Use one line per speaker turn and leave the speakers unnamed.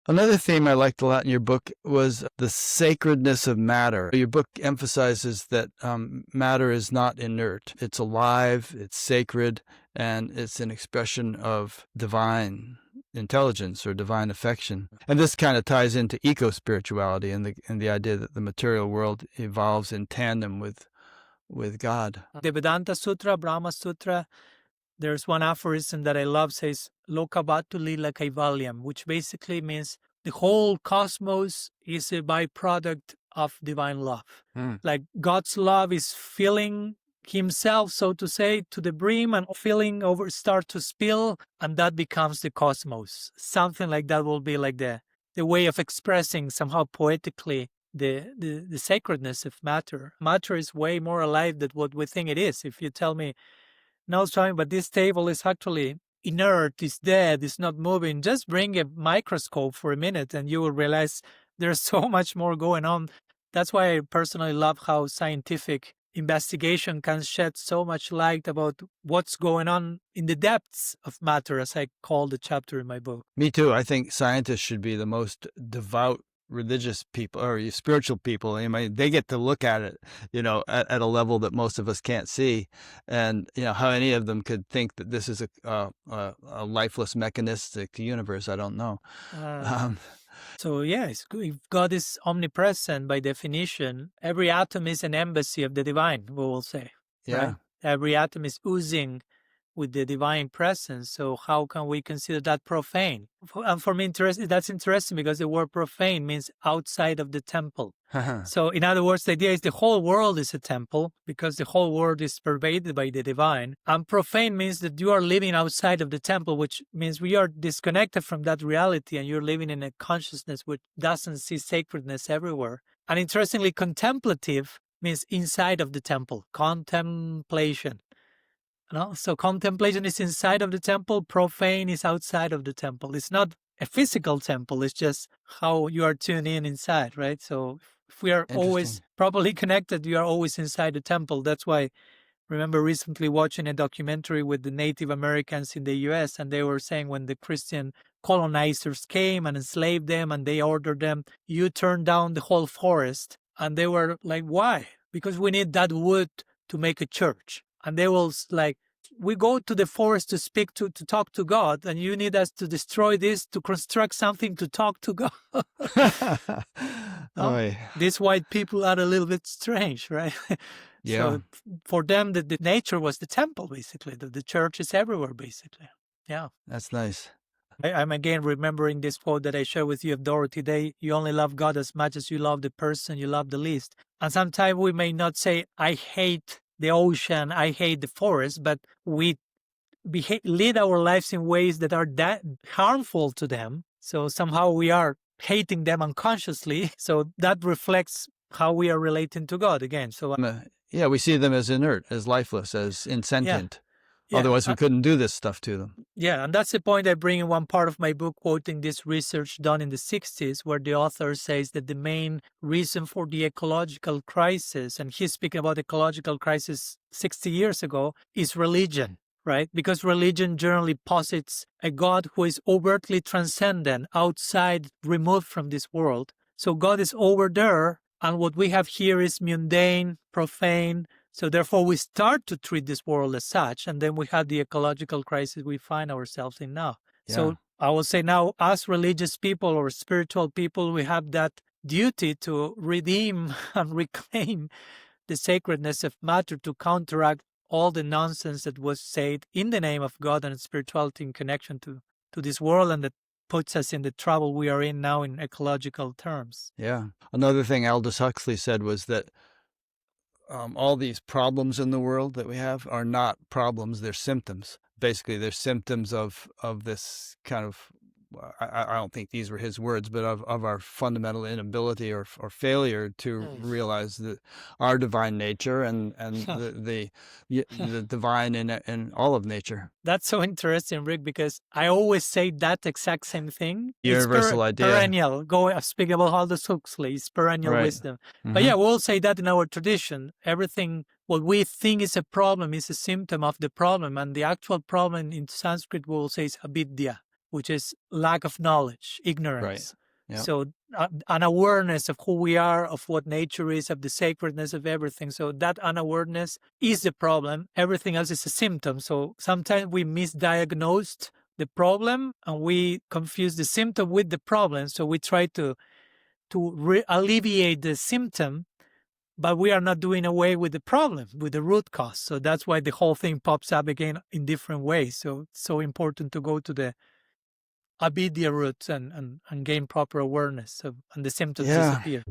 Another theme I liked a lot in your book was the sacredness of matter. Your book emphasizes that matter is not inert. It's alive, it's sacred, and it's an expression of divine intelligence or divine affection. And this kind of ties into eco-spirituality and the idea that the material world evolves in tandem with God.
The Vedanta Sutra, Brahma Sutra, there's one aphorism that I love, says Lokabatu Lila Kaivalyam, which basically means the whole cosmos is a byproduct of divine love. Like God's love is filling himself, so to say, to the brim, and feeling over start to spill, and that becomes the cosmos. Something like that will be like the way of expressing somehow poetically the sacredness of matter. Matter is way more alive than what we think it is. If you tell me, no, Swami, but this table is actually inert, it's dead, it's not moving, just bring a microscope for a minute and you will realize there's so much more going on. That's why I personally love how scientific investigation can shed so much light about what's going on in the depths of matter, as I call the chapter in my book.
Me too. I think scientists should be the most devout religious people or spiritual people. I mean, they get to look at it, at a level that most of us can't see. And, how any of them could think that this is a lifeless mechanistic universe, I don't know.
So yes, if God is omnipresent by definition, every atom is an embassy of the divine, we will say.
Yeah.
Right? Every atom is oozing with the divine presence. So how can we consider that profane? And for me, that's interesting because the word profane means outside of the temple. So in other words, the idea is the whole world is a temple because the whole world is pervaded by the divine. And profane means that you are living outside of the temple, which means we are disconnected from that reality and you're living in a consciousness which doesn't see sacredness everywhere. And interestingly, contemplative means inside of the temple, contemplation. So contemplation is inside of the temple, profane is outside of the temple. It's not a physical temple, it's just how you are tuned in inside, right? So if we are always properly connected, you are always inside the temple. That's why I remember recently watching a documentary with the Native Americans in the US, and they were saying when the Christian colonizers came and enslaved them and they ordered them, you turn down the whole forest. And they were like, why? Because we need that wood to make a church. And they will like, we go to the forest to talk to God, and you need us to destroy this to construct something to talk to God. These white people are a little bit strange, right?
Yeah.
So for them, the nature was the temple, basically. The church is everywhere, basically. Yeah.
That's nice.
I'm again remembering this quote that I shared with you of Dorothy Day. You only love God as much as you love the person you love the least. And sometimes we may not say, I hate the ocean, I hate the forest, but we lead our lives in ways that are that harmful to them. So somehow we are hating them unconsciously. So that reflects how we are relating to God again. So
we see them as inert, as lifeless, as insentient.
Yeah.
Otherwise, we couldn't do this stuff to them.
Yeah, and that's the point I bring in one part of my book, quoting this research done in the 60s, where the author says that the main reason for the ecological crisis, and he's speaking about ecological crisis 60 years ago, is religion, right? Because religion generally posits a God who is overtly transcendent, outside, removed from this world. So God is over there, and what we have here is mundane, profane. So therefore, we start to treat this world as such, and then we have the ecological crisis we find ourselves in now. Yeah. So I will say now, as religious people or spiritual people, we have that duty to redeem and reclaim the sacredness of matter to counteract all the nonsense that was said in the name of God and spirituality in connection to this world, and that puts us in the trouble we are in now in ecological terms.
Yeah. Another thing Aldous Huxley said was that all these problems in the world that we have are not problems, they're symptoms. Basically, they're symptoms of this kind of, I don't think these were his words, but of our fundamental inability or failure to realize that our divine nature and the divine in all of nature.
That's so interesting, Rick, because I always say that exact same thing.
Universal idea.
Perennial. Speak about Aldous Huxley, it's perennial wisdom. Mm-hmm. But yeah, we'll say that in our tradition. Everything, what we think is a problem is a symptom of the problem. And the actual problem in Sanskrit, we will say is Avidya. which is lack of knowledge,
Right.
ignorance.
Yep.
So an awareness of who we are, of what nature is, of the sacredness of everything. So that unawareness is the problem. Everything else is a symptom. So sometimes we misdiagnosed the problem and we confuse the symptom with the problem. So we try to alleviate the symptom, but we are not doing away with the problem, with the root cause. So that's why the whole thing pops up again in different ways. So it's so important to go to the Avidya roots and gain proper awareness, and the symptoms disappear.